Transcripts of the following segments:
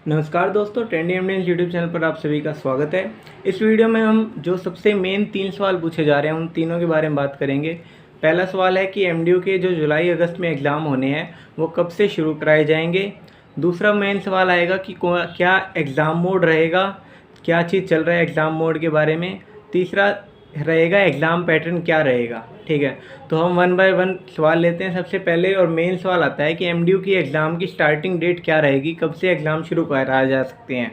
नमस्कार दोस्तों, trendy Indians YouTube channel पर आप सभी का स्वागत है। इस वीडियो में हम जो सबसे मेन 3 सवाल पूछे जा रहे हैं उन तीनों के बारे में बात करेंगे। पहला सवाल है कि एमडीयू के जो जुलाई अगस्त में एग्ज़ाम होने हैं वो कब से शुरू कराए जाएंगे। दूसरा मेन सवाल आएगा कि क्या एग्ज़ाम मोड रहेगा, क्या चीज़ चल रहा है एग्ज़ाम मोड के बारे में। तीसरा रहेगा एग्ज़ाम पैटर्न क्या रहेगा। ठीक है, तो हम वन बाय वन सवाल लेते हैं। सबसे पहले और मेन सवाल आता है कि एमडीयू की एग्ज़ाम की स्टार्टिंग डेट क्या रहेगी, कब से एग्ज़ाम शुरू कराए जा सकते हैं।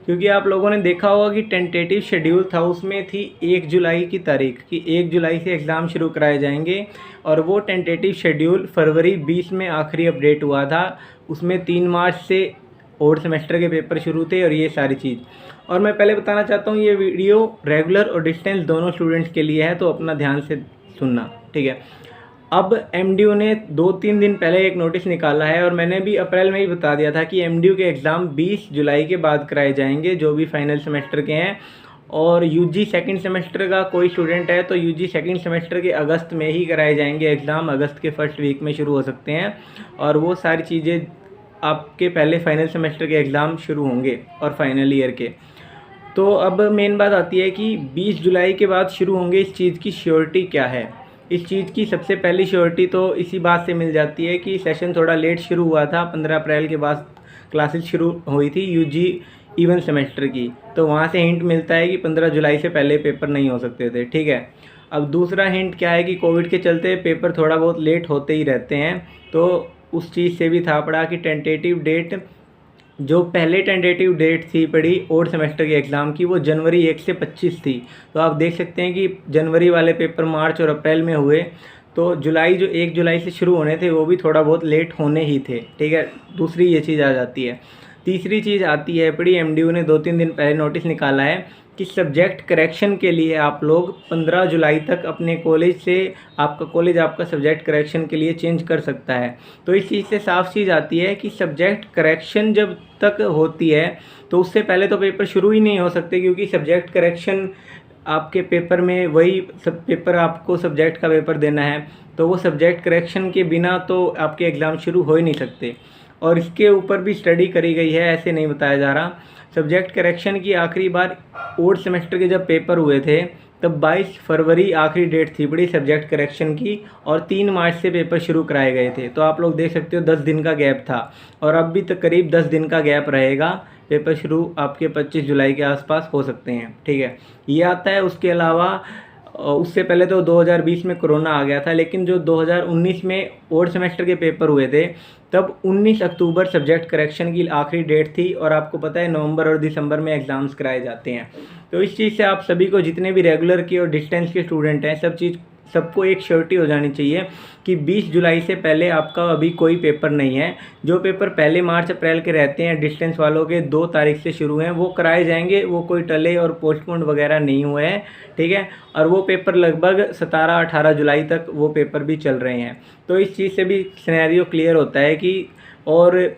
क्योंकि आप लोगों ने देखा होगा कि टेंटेटिव शेड्यूल था, उसमें थी 1 जुलाई की तारीख कि 1 जुलाई से एग्ज़ाम शुरू कराए जाएंगे, और वो टेंटेटिव शेड्यूल फरवरी 20 में आखिरी अपडेट हुआ था। उसमें 3 मार्च से और सेमेस्टर के पेपर शुरू थे और ये सारी चीज़। और मैं पहले बताना चाहता हूँ, ये वीडियो रेगुलर और डिस्टेंस दोनों स्टूडेंट्स के लिए है, तो अपना ध्यान से सुनना। ठीक है, अब एमडीयू ने 2-3 दिन पहले एक नोटिस निकाला है, और मैंने भी अप्रैल में ही बता दिया था कि एमडीयू के एग्ज़ाम 20 जुलाई के बाद कराए जाएंगे, जो भी फाइनल सेमेस्टर के हैं। और यूजी सेकंड सेमेस्टर का कोई स्टूडेंट है तो यूजी सेकंड सेमेस्टर के अगस्त में ही कराए जाएंगे एग्ज़ाम, अगस्त के फर्स्ट वीक में शुरू हो सकते हैं। और वो सारी चीज़ें आपके पहले फाइनल सेमेस्टर के एग्ज़ाम शुरू होंगे और फाइनल ईयर के। तो अब मेन बात आती है कि 20 जुलाई के बाद शुरू होंगे, इस चीज़ की श्योरिटी क्या है। इस चीज़ की सबसे पहली श्योरिटी तो इसी बात से मिल जाती है कि सेशन थोड़ा लेट शुरू हुआ था। 15 अप्रैल के बाद क्लासेस शुरू हुई थी यूजी इवन सेमेस्टर की, तो वहाँ से हिंट मिलता है कि 15 जुलाई से पहले पेपर नहीं हो सकते थे। ठीक है, अब दूसरा हिंट क्या है कि कोविड के चलते पेपर थोड़ा बहुत लेट होते ही रहते हैं, तो उस चीज़ से भी था पड़ा कि टेंटेटिव डेट, जो पहले टेंटेटिव डेट थी पड़ी और सेमेस्टर के एग्ज़ाम की, वो जनवरी 1 से 25 थी। तो आप देख सकते हैं कि जनवरी वाले पेपर मार्च और अप्रैल में हुए, तो जुलाई जो 1 जुलाई से शुरू होने थे वो भी थोड़ा बहुत लेट होने ही थे। ठीक है, दूसरी ये चीज़ आ जाती है। तीसरी चीज़ आती है पड़ी, एमडीयू ने 2-3 दिन पहले नोटिस निकाला है कि सब्जेक्ट करेक्शन के लिए आप लोग 15 जुलाई तक अपने कॉलेज से, आपका कॉलेज आपका सब्जेक्ट करेक्शन के लिए चेंज कर सकता है। तो इस चीज़ से साफ चीज़ आती है कि सब्जेक्ट करेक्शन जब तक होती है तो उससे पहले तो पेपर शुरू ही नहीं हो सकते, क्योंकि सब्जेक्ट करेक्शन आपके पेपर में वही सब पेपर, आपको सब्जेक्ट का पेपर देना है, तो वो सब्जेक्ट करेक्शन के बिना तो आपके एग्ज़ाम शुरू हो ही नहीं सकते। और इसके ऊपर भी स्टडी करी गई है, ऐसे नहीं बताया जा रहा। सब्जेक्ट करेक्शन की आखिरी बार ओल्ड सेमेस्टर के जब पेपर हुए थे तब 22 फरवरी आखिरी डेट थी बड़ी सब्जेक्ट करेक्शन की, और 3 मार्च से पेपर शुरू कराए गए थे। तो आप लोग देख सकते हो 10 दिन का गैप था, और अब भी तक करीब 10 दिन का गैप रहेगा। पेपर शुरू आपके 25 जुलाई के आसपास हो सकते हैं। ठीक है, ये आता है। उसके अलावा उससे पहले तो 2020 में कोरोना आ गया था, लेकिन जो 2019 में और सेमेस्टर के पेपर हुए थे तब 19 अक्टूबर सब्जेक्ट करेक्शन की आखिरी डेट थी, और आपको पता है नवंबर और दिसंबर में एग्ज़ाम्स कराए जाते हैं। तो इस चीज़ से आप सभी को, जितने भी रेगुलर के और डिस्टेंस के स्टूडेंट हैं, सबको एक श्योरिटी हो जानी चाहिए कि 20 जुलाई से पहले आपका अभी कोई पेपर नहीं है। जो पेपर पहले मार्च अप्रैल के रहते हैं डिस्टेंस वालों के 2 तारीख से शुरू हैं, वो कराए जाएंगे, वो कोई टले और पोस्टपोन वगैरह नहीं हुए हैं। ठीक है, और वो पेपर लगभग 17-18 जुलाई तक वो पेपर भी चल रहे हैं। तो इस चीज़ से भी सिनेरियो क्लियर होता है कि, और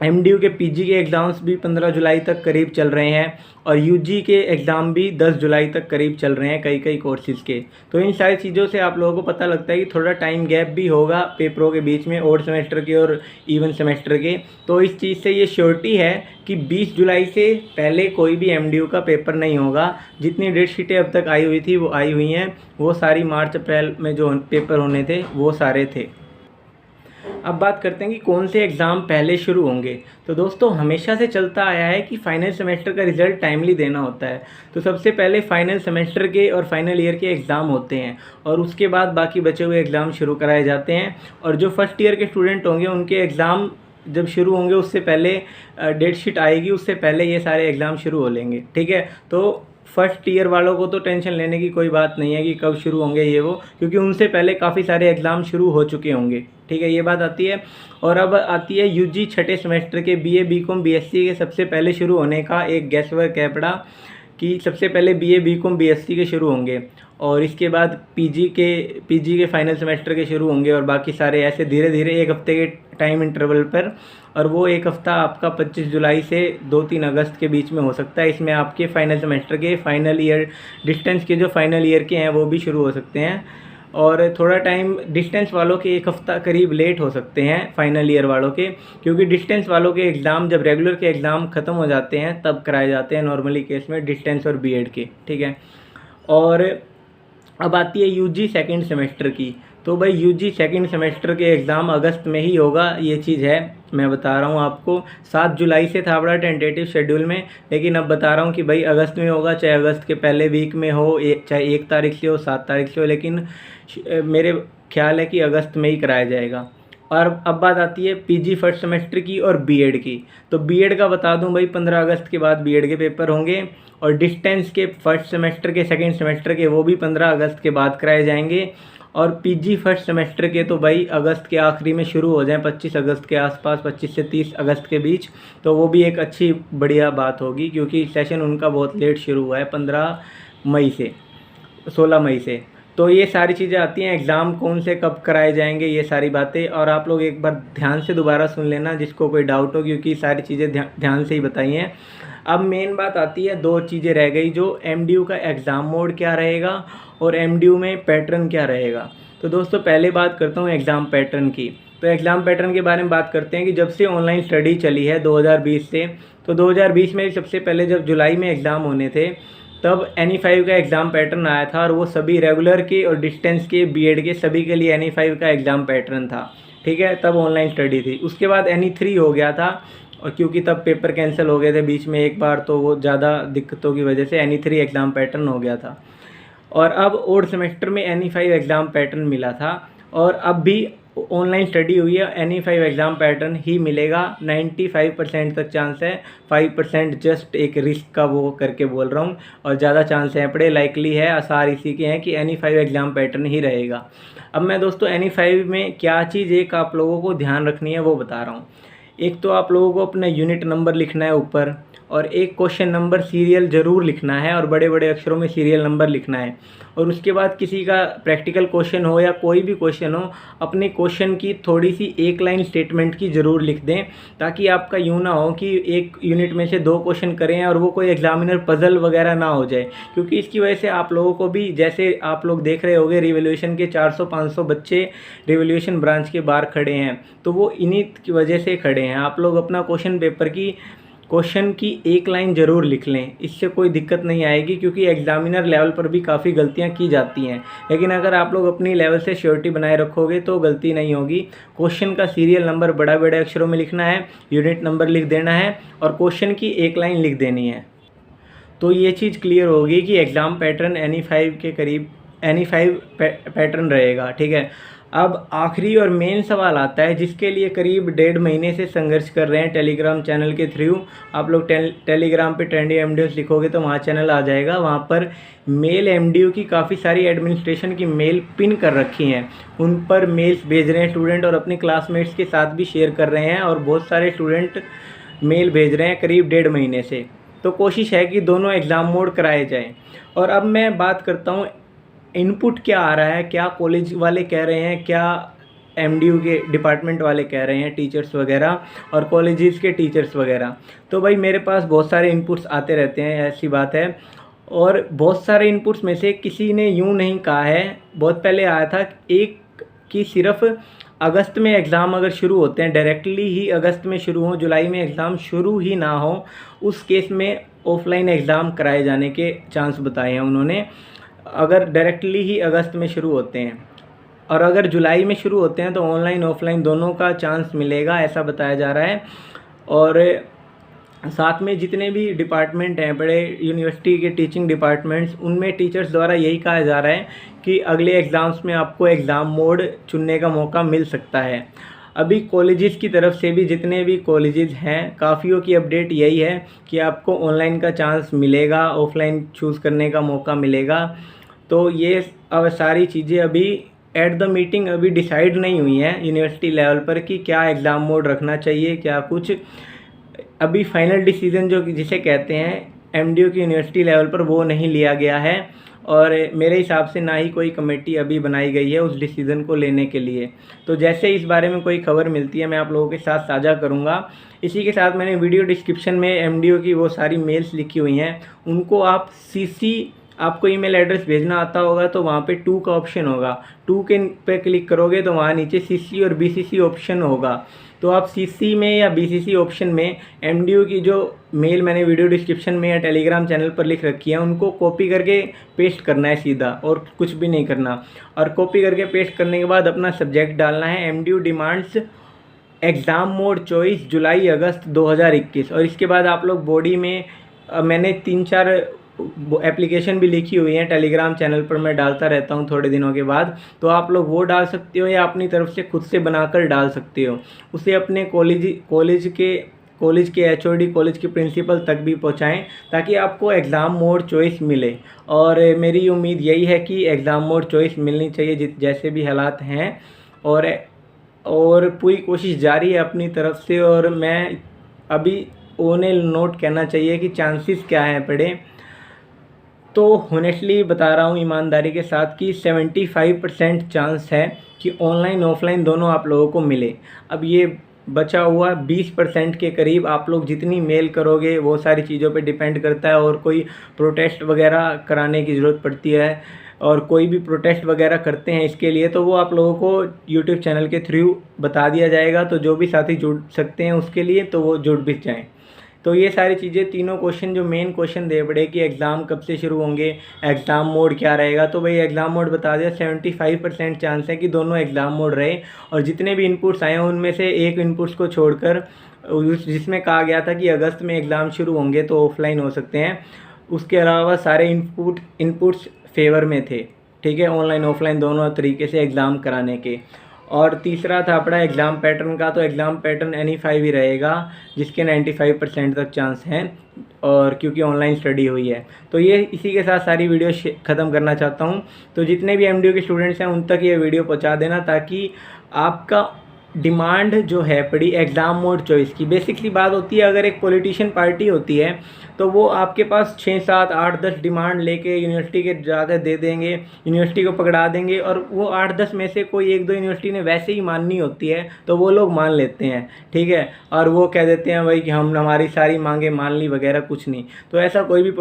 एमडीयू के पीजी के एग्ज़ाम्स भी 15 जुलाई तक करीब चल रहे हैं, और यूजी के एग्ज़ाम भी 10 जुलाई तक करीब चल रहे हैं कई कोर्सेज़ के। तो इन सारी चीज़ों से आप लोगों को पता लगता है कि थोड़ा टाइम गैप भी होगा पेपरों के बीच में, ओड सेमेस्टर के और इवन सेमेस्टर के। तो इस चीज़ से ये श्योरिटी है कि 20 जुलाई से पहले कोई भी एमडीयू का पेपर नहीं होगा। जितनी डेट शीटें अब तक आई हुई थी वो आई हुई हैं, वो सारी मार्च अप्रैल में जो पेपर होने थे वो सारे थे। अब बात करते हैं कि कौन से एग्ज़ाम पहले शुरू होंगे। तो दोस्तों, हमेशा से चलता आया है कि फाइनल सेमेस्टर का रिज़ल्ट टाइमली देना होता है। तो सबसे पहले फाइनल सेमेस्टर के और फाइनल ईयर के एग्ज़ाम होते हैं, और उसके बाद बाकी बचे हुए एग्ज़ाम शुरू कराए जाते हैं। और जो फर्स्ट ईयर के स्टूडेंट होंगे उनके एग्ज़ाम जब शुरू होंगे उससे पहले डेट शीट आएगी, उससे पहले ये सारे एग्ज़ाम शुरू हो लेंगे। ठीक है, तो फर्स्ट ईयर वालों को तो टेंशन लेने की कोई बात नहीं है कि कब शुरू होंगे ये वो, क्योंकि उनसे पहले काफ़ी सारे एग्ज़ाम शुरू हो चुके होंगे। ठीक है, ये बात आती है। और अब आती है यूजी छठे सेमेस्टर के बीए बीकॉम बीएससी के सबसे पहले शुरू होने का एक गैस वर्क है पड़ा कि सबसे पहले बीए बीकॉम बीएससी के शुरू होंगे, और इसके बाद पीजी के फाइनल सेमेस्टर के शुरू होंगे, और बाकी सारे ऐसे धीरे धीरे 1 हफ्ते के टाइम इंटरवल पर। और वो 1 हफ्ता आपका 25 जुलाई से 2-3 अगस्त के बीच में हो सकता है। इसमें आपके फाइनल सेमेस्टर के फाइनल ईयर डिस्टेंस के जो फाइनल ईयर के हैं वो भी शुरू हो सकते हैं। और थोड़ा टाइम डिस्टेंस वालों के 1 हफ़्ता करीब लेट हो सकते हैं फाइनल ईयर वालों के, क्योंकि डिस्टेंस वालों के एग्ज़ाम जब रेगुलर के एग्ज़ाम ख़त्म हो जाते हैं तब कराए जाते हैं नॉर्मली केस में, डिस्टेंस और बीएड के, ठीक है। और अब आती है यूजी सेकंड सेमेस्टर की। तो भाई यूजी सेकंड सेमेस्टर के एग्ज़ाम अगस्त में ही होगा, ये चीज़ है, मैं बता रहा हूँ आपको। 7 जुलाई से था बड़ा टेंटेटिव शेड्यूल में, लेकिन अब बता रहा हूँ कि भाई अगस्त में होगा, चाहे अगस्त के पहले वीक में हो, चाहे 1 तारीख से हो, 7 तारीख से हो, लेकिन मेरे ख्याल है कि अगस्त में ही कराया जाएगा। और अब बात आती है पीजी फर्स्ट सेमेस्टर की और बीएड की। तो बीएड का बता दूं भाई 15 अगस्त के बाद बीएड के पेपर होंगे, और डिस्टेंस के फर्स्ट सेमेस्टर के सेकंड सेमेस्टर के वो भी 15 अगस्त के बाद कराए जाएंगे। और पीजी फर्स्ट सेमेस्टर के तो भाई अगस्त के आखिरी में शुरू हो जाएं, 25 अगस्त के आसपास, 25 से 30 अगस्त के बीच, तो वो भी एक अच्छी बढ़िया बात होगी, क्योंकि सेशन उनका बहुत लेट शुरू हुआ है, 15 मई से, 16 मई से। तो ये सारी चीज़ें आती हैं, एग्ज़ाम कौन से कब कराए जाएंगे, ये सारी बातें। और आप लोग एक बार ध्यान से दोबारा सुन लेना जिसको कोई डाउट हो, क्योंकि सारी चीज़ें ध्यान से ही बताई हैं। अब मेन बात आती है, 2 चीज़ें रह गई, जो एमडीयू का एग्ज़ाम मोड क्या रहेगा और एमडीयू में पैटर्न क्या रहेगा। तो दोस्तों पहले बात करता हूँ एग्ज़ाम पैटर्न की। तो एग्ज़ाम पैटर्न के बारे में बात करते हैं कि जब से ऑनलाइन स्टडी चली है 2020 से, तो 2020 में सबसे पहले जब जुलाई में एग्ज़ाम होने थे तब NE5 का एग्ज़ाम पैटर्न आया था, और वो सभी रेगुलर के और डिस्टेंस के बीएड के सभी के लिए NE5 का एग्ज़ाम पैटर्न था, ठीक है। तब ऑनलाइन स्टडी थी। उसके बाद NE3 हो गया था, और क्योंकि तब पेपर कैंसिल हो गए थे बीच में एक बार, तो वो ज़्यादा दिक्कतों की वजह से NE3 एग्ज़ाम पैटर्न हो गया था। और अब ओड सेमेस्टर में NE5 एग्ज़ाम पैटर्न मिला था, और अब भी ऑनलाइन स्टडी हुई है, NE5 एग्ज़ाम पैटर्न ही मिलेगा। 95% तक चांस है, 5% जस्ट एक रिस्क का वो करके बोल रहा हूँ, और ज़्यादा चांस है, बड़े लाइकली है, आसार इसी के हैं कि NE5 एग्ज़ाम पैटर्न ही रहेगा। अब मैं दोस्तों NE5 में क्या चीज़ एक आप लोगों को ध्यान रखनी है वो बता रहा हूँ। एक तो आप लोगों को अपना यूनिट नंबर लिखना है ऊपर, और एक क्वेश्चन नंबर सीरियल ज़रूर लिखना है, और बड़े बड़े अक्षरों में सीरियल नंबर लिखना है। और उसके बाद किसी का प्रैक्टिकल क्वेश्चन हो या कोई भी क्वेश्चन हो, अपने क्वेश्चन की थोड़ी सी 1 लाइन स्टेटमेंट की ज़रूर लिख दें, ताकि आपका यूँ ना हो कि एक यूनिट में से 2 क्वेश्चन करें और वो कोई एग्जामिनर पजल वगैरह ना हो जाए। क्योंकि इसकी वजह से आप लोगों को भी, जैसे आप लोग देख रहे होंगे, रिवोल्यूशन के 400-500 बच्चे रिवोल्यूशन ब्रांच के बाहर खड़े हैं, तो वो इन्हीं की वजह से खड़े हैं। आप लोग अपना क्वेश्चन की 1 लाइन ज़रूर लिख लें, इससे कोई दिक्कत नहीं आएगी, क्योंकि एग्जामिनर लेवल पर भी काफ़ी गलतियां की जाती हैं। लेकिन अगर आप लोग अपनी लेवल से श्योरिटी बनाए रखोगे तो गलती नहीं होगी। क्वेश्चन का सीरियल नंबर बड़े बड़े अक्षरों में लिखना है, यूनिट नंबर लिख देना है, और क्वेश्चन की 1 लाइन लिख देनी है। तो ये चीज़ क्लियर होगी कि एग्ज़ाम पैटर्न NE5 के करीब NE5 पैटर्न रहेगा, ठीक है। अब आखिरी और मेन सवाल आता है, जिसके लिए करीब 1.5 महीने से संघर्ष कर रहे हैं टेलीग्राम चैनल के थ्रू। आप लोग टेलीग्राम पे ट्रेंडी एमडीयू लिखोगे तो वहाँ चैनल आ जाएगा, वहाँ पर मेल एमडीयू की काफ़ी सारी एडमिनिस्ट्रेशन की मेल पिन कर रखी हैं, उन पर मेल्स भेज रहे हैं स्टूडेंट, और अपने क्लासमेट्स के साथ भी शेयर कर रहे हैं, और बहुत सारे स्टूडेंट मेल भेज रहे हैं करीब 1.5 महीने से। तो कोशिश है कि दोनों एग्ज़ाम मोड कराए जाएँ। और अब मैं बात करता हूँ इनपुट क्या आ रहा है, क्या कॉलेज वाले कह रहे हैं, क्या एमडीयू के डिपार्टमेंट वाले कह रहे हैं, टीचर्स वगैरह और कॉलेजेस के टीचर्स वगैरह। तो भाई मेरे पास बहुत सारे इनपुट्स आते रहते हैं, ऐसी बात है। और बहुत सारे इनपुट्स में से किसी ने यूँ नहीं कहा है, बहुत पहले आया था एक कि सिर्फ अगस्त में एग्ज़ाम अगर शुरू होते हैं, डायरेक्टली ही अगस्त में शुरू हो, जुलाई में एग्ज़ाम शुरू ही ना हो, उस केस में ऑफलाइन एग्ज़ाम कराए जाने के चांस बताए हैं उन्होंने, अगर डायरेक्टली ही अगस्त में शुरू होते हैं। और अगर जुलाई में शुरू होते हैं तो ऑनलाइन ऑफलाइन दोनों का चांस मिलेगा, ऐसा बताया जा रहा है। और साथ में जितने भी डिपार्टमेंट हैं, बड़े यूनिवर्सिटी के टीचिंग डिपार्टमेंट्स, उनमें टीचर्स द्वारा यही कहा जा रहा है कि अगले एग्ज़ाम्स में आपको एग्ज़ाम मोड चुनने का मौका मिल सकता है। अभी कॉलेजेस की तरफ से भी, जितने भी कॉलेजेस हैं, काफ़ियों की अपडेट यही है कि आपको ऑनलाइन का चांस मिलेगा, ऑफलाइन चूज़ करने का मौका मिलेगा। तो ये अब सारी चीज़ें अभी एट द मीटिंग अभी डिसाइड नहीं हुई हैं यूनिवर्सिटी लेवल पर कि क्या एग्ज़ाम मोड रखना चाहिए, क्या कुछ। अभी फाइनल डिसीजन जो जिसे कहते हैं एमडीयू की यूनिवर्सिटी लेवल पर, वो नहीं लिया गया है, और मेरे हिसाब से ना ही कोई कमेटी अभी बनाई गई है उस डिसीज़न को लेने के लिए। तो जैसे इस बारे में कोई खबर मिलती है मैं आप लोगों के साथ साझा करूंगा। इसी के साथ मैंने वीडियो डिस्क्रिप्शन में एमडीयू की वो सारी मेल्स लिखी हुई हैं, उनको आप CC आपको ईमेल एड्रेस भेजना आता होगा तो वहाँ पे 2 का ऑप्शन होगा, 2 के पे क्लिक करोगे तो वहाँ नीचे CC और BCC ऑप्शन होगा। तो आप CC में या BCC ऑप्शन में MDU की जो मेल मैंने वीडियो डिस्क्रिप्शन में या टेलीग्राम चैनल पर लिख रखी है उनको कॉपी करके पेस्ट करना है सीधा, और कुछ भी नहीं करना। और कॉपी करके पेस्ट करने के बाद अपना सब्जेक्ट डालना है MDU demands exam mode choice जुलाई अगस्त 2021। और इसके बाद आप लोग बॉडी में मैंने 3-4 एप्लीकेशन भी लिखी हुई हैं टेलीग्राम चैनल पर, मैं डालता रहता हूं थोड़े दिनों के बाद, तो आप लोग वो डाल सकते हो या अपनी तरफ से खुद से बनाकर डाल सकते हो। उसे अपने कॉलेज के HOD, कॉलेज के प्रिंसिपल तक भी पहुंचाएं ताकि आपको एग्ज़ाम मोड चॉइस मिले। और मेरी उम्मीद यही है कि एग्ज़ाम मोड चॉइस मिलनी चाहिए जैसे भी हालात हैं, और पूरी कोशिश जारी है अपनी तरफ से। और मैं अभी ओनल नोट कहना चाहिए कि चांसेस क्या हैं पढ़े, तो होनेस्टली बता रहा हूँ ईमानदारी के साथ कि 75% चांस है कि ऑनलाइन ऑफलाइन दोनों आप लोगों को मिले। अब ये बचा हुआ 20% के करीब आप लोग जितनी मेल करोगे वो सारी चीज़ों पे डिपेंड करता है। और कोई प्रोटेस्ट वगैरह कराने की ज़रूरत पड़ती है और कोई भी प्रोटेस्ट वगैरह करते हैं इसके लिए, तो वो आप लोगों को यूट्यूब चैनल के थ्रू बता दिया जाएगा। तो जो भी साथी जुड़ सकते हैं उसके लिए तो वो जुड़ भी जाएँ। तो ये सारी चीज़ें, तीनों क्वेश्चन जो मेन क्वेश्चन दे पड़े कि एग्ज़ाम कब से शुरू होंगे, एग्ज़ाम मोड क्या रहेगा, तो भाई एग्ज़ाम मोड बता दिया। 75% चांस है कि दोनों एग्ज़ाम मोड रहे, और जितने भी इनपुट्स आए हैं उनमें से एक इनपुट्स को छोड़कर जिसमें कहा गया था कि अगस्त में एग्ज़ाम शुरू होंगे तो ऑफलाइन हो सकते हैं, उसके अलावा सारे इनपुट्स फेवर में थे। ठीक है, ऑनलाइन ऑफलाइन दोनों तरीके से एग्ज़ाम कराने के। और तीसरा था अपना एग्ज़ाम पैटर्न का, तो एग्ज़ाम पैटर्न NE5 ही रहेगा जिसके 95% तक चांस हैं, और क्योंकि ऑनलाइन स्टडी हुई है। तो ये इसी के साथ सारी वीडियो ख़त्म करना चाहता हूँ। तो जितने भी MDU के स्टूडेंट्स हैं उन तक ये वीडियो पहुँचा देना, ताकि आपका डिमांड जो है पड़ी एग्ज़ाम मोड चॉइस की। बेसिक सी बात होती है, अगर एक पॉलिटिशियन पार्टी होती है तो वो आपके पास 6, 7, 8, 10 डिमांड लेके यूनिवर्सिटी के जाकर दे देंगे, यूनिवर्सिटी को पकड़ा देंगे, और वो 8-10 में से कोई 1-2 यूनिवर्सिटी ने वैसे ही माननी होती है तो वो लोग मान लेते हैं। ठीक है, और वो कह देते हैं भाई कि हम हमारी सारी मांगे मान ली वगैरह, कुछ नहीं। तो ऐसा कोई भी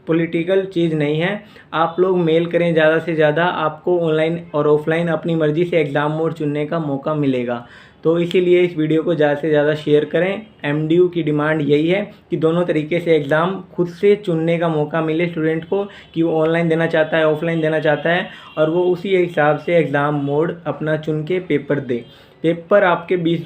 पॉलिटिकल चीज़ नहीं है। आप लोग मेल करें ज़्यादा से ज़्यादा, आपको ऑनलाइन और ऑफलाइन अपनी मर्ज़ी से एग्ज़ाम मोड चुनने का मौका मिलेगा। तो इसीलिए इस वीडियो को ज़्यादा से ज़्यादा शेयर करें। MDU की डिमांड यही है कि दोनों तरीके से एग्ज़ाम खुद से चुनने का मौका मिले स्टूडेंट को, कि वो ऑनलाइन देना चाहता है, ऑफलाइन देना चाहता है, और वो उसी हिसाब से एग्ज़ाम मोड अपना चुन के पेपर दे। पेपर आपके 20